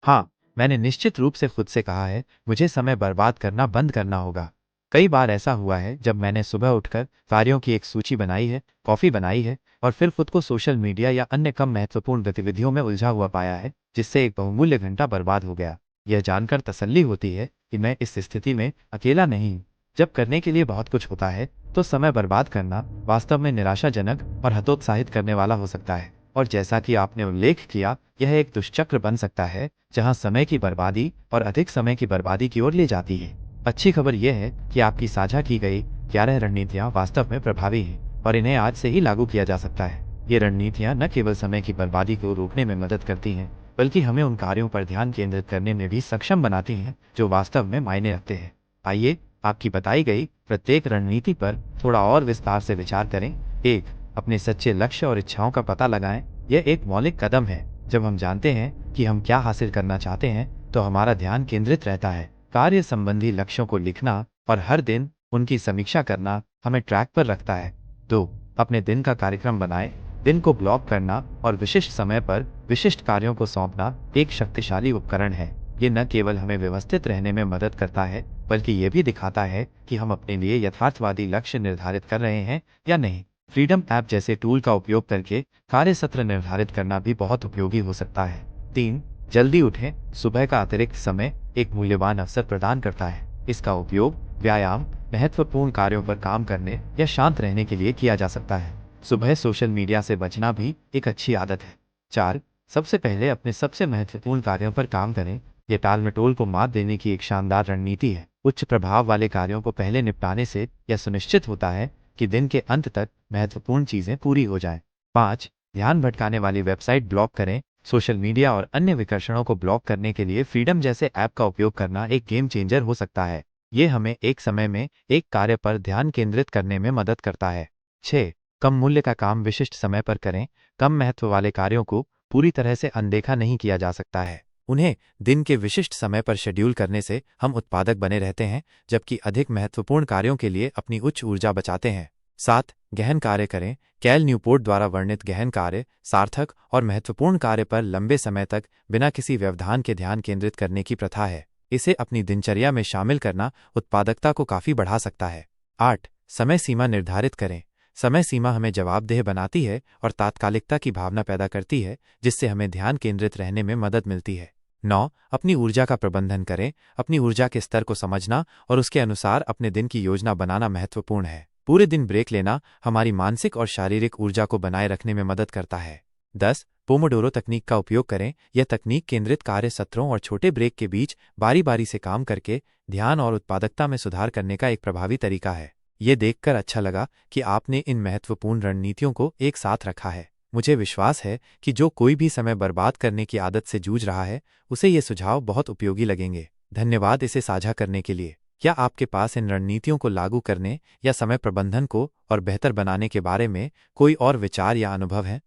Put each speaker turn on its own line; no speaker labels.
हाँ, मैंने निश्चित रूप से खुद से कहा है, मुझे समय बर्बाद करना बंद करना होगा। कई बार ऐसा हुआ है जब मैंने सुबह उठकर कार्यों की एक सूची बनाई है, कॉफ़ी बनाई है और फिर खुद को सोशल मीडिया या अन्य कम महत्वपूर्ण गतिविधियों में उलझा हुआ पाया है, जिससे एक बहुमूल्य घंटा बर्बाद हो गया। यह जानकर तसल्ली होती है कि मैं इस स्थिति में अकेला नहीं हूँ। जब करने के लिए बहुत कुछ होता है, तो समय बर्बाद करना वास्तव में निराशाजनक और हतोत्साहित करने वाला हो सकता है। और जैसा कि आपने उल्लेख किया, यह एक दुष्चक्र बन सकता है जहां समय की बर्बादी और अधिक समय की बर्बादी की ओर ले जाती है। अच्छी खबर यह है कि आपकी साझा की गई 11 रणनीतियां वास्तव में प्रभावी हैं और इन्हें आज से ही लागू किया जा सकता है। ये रणनीतियां न केवल समय की बर्बादी को रोकने में मदद करती हैं, बल्कि हमें उन कार्यों पर ध्यान केंद्रित करने में भी सक्षम बनाती हैं जो वास्तव में मायने रखते हैं। आइए, आपकी बताई गई प्रत्येक रणनीति पर थोड़ा और विस्तार से विचार करें। 1. अपने सच्चे लक्ष्य और इच्छाओं का पता लगाएं। यह एक मौलिक कदम है। जब हम जानते हैं कि हम क्या हासिल करना चाहते हैं, तो हमारा ध्यान केंद्रित रहता है। कार्य संबंधी लक्ष्यों को लिखना और हर दिन उनकी समीक्षा करना हमें ट्रैक पर रखता है। 2. अपने दिन का कार्यक्रम बनाएं। दिन को ब्लॉक करना और विशिष्ट समय पर विशिष्ट कार्यों को सौंपना एक शक्तिशाली उपकरण है। ये न केवल हमें व्यवस्थित रहने में मदद करता है, बल्कि ये भी दिखाता है कि हम अपने लिए यथार्थवादी लक्ष्य निर्धारित कर रहे हैं या नहीं। फ्रीडम ऐप जैसे टूल का उपयोग करके कार्य सत्र निर्धारित करना भी बहुत उपयोगी हो सकता है। 3. जल्दी उठें। सुबह का अतिरिक्त समय एक मूल्यवान अवसर प्रदान करता है। इसका उपयोग व्यायाम, महत्वपूर्ण कार्यों पर काम करने या शांत रहने के लिए किया जा सकता है। सुबह सोशल मीडिया से बचना भी एक अच्छी आदत है। 4. सबसे पहले अपने सबसे महत्वपूर्ण कार्यों पर काम करें। यह टाल-मटोल को मात देने की एक शानदार रणनीति है। उच्च प्रभाव वाले कार्यों को पहले निपटाने से यह सुनिश्चित होता है कि दिन के अंत तक महत्वपूर्ण चीजें पूरी हो जाएं। 5. ध्यान भटकाने वाली वेबसाइट ब्लॉक करें। सोशल मीडिया और अन्य विकर्षणों को ब्लॉक करने के लिए फ्रीडम जैसे ऐप का उपयोग करना एक गेम चेंजर हो सकता है। ये हमें एक समय में एक कार्य पर ध्यान केंद्रित करने में मदद करता है। 6. कम मूल्य का काम विशिष्ट समय पर करें। कम महत्व वाले कार्यों को पूरी तरह से अनदेखा नहीं किया जा सकता है। उन्हें दिन के विशिष्ट समय पर शेड्यूल करने से हम उत्पादक बने रहते हैं, जबकि अधिक महत्वपूर्ण कार्यों के लिए अपनी उच्च ऊर्जा बचाते हैं। 7. गहन कार्य करें। कैल न्यूपोर्ट द्वारा वर्णित गहन कार्य सार्थक और महत्वपूर्ण कार्य पर लंबे समय तक बिना किसी व्यवधान के ध्यान केंद्रित करने की प्रथा है। इसे अपनी दिनचर्या में शामिल करना उत्पादकता को काफी बढ़ा सकता है। 8. समय सीमा निर्धारित करें। समय सीमा हमें जवाबदेह बनाती है और तात्कालिकता की भावना पैदा करती है, जिससे हमें ध्यान केंद्रित रहने में मदद मिलती है। 9. अपनी ऊर्जा का प्रबंधन करें। अपनी ऊर्जा के स्तर को समझना और उसके अनुसार अपने दिन की योजना बनाना महत्वपूर्ण है। पूरे दिन ब्रेक लेना हमारी मानसिक और शारीरिक ऊर्जा को बनाए रखने में मदद करता है। 10. पोमोडोरो तकनीक का उपयोग करें। यह तकनीक केंद्रित कार्य सत्रों और छोटे ब्रेक के बीच बारी बारी से काम करके ध्यान और उत्पादकता में सुधार करने का एक प्रभावी तरीका है। ये देखकर अच्छा लगा कि आपने इन महत्वपूर्ण रणनीतियों को एक साथ रखा है। मुझे विश्वास है कि जो कोई भी समय बर्बाद करने की आदत से जूझ रहा है, उसे ये सुझाव बहुत उपयोगी लगेंगे। धन्यवाद इसे साझा करने के लिए। क्या आपके पास इन रणनीतियों को लागू करने या समय प्रबंधन को और बेहतर बनाने के बारे में कोई और विचार या अनुभव है?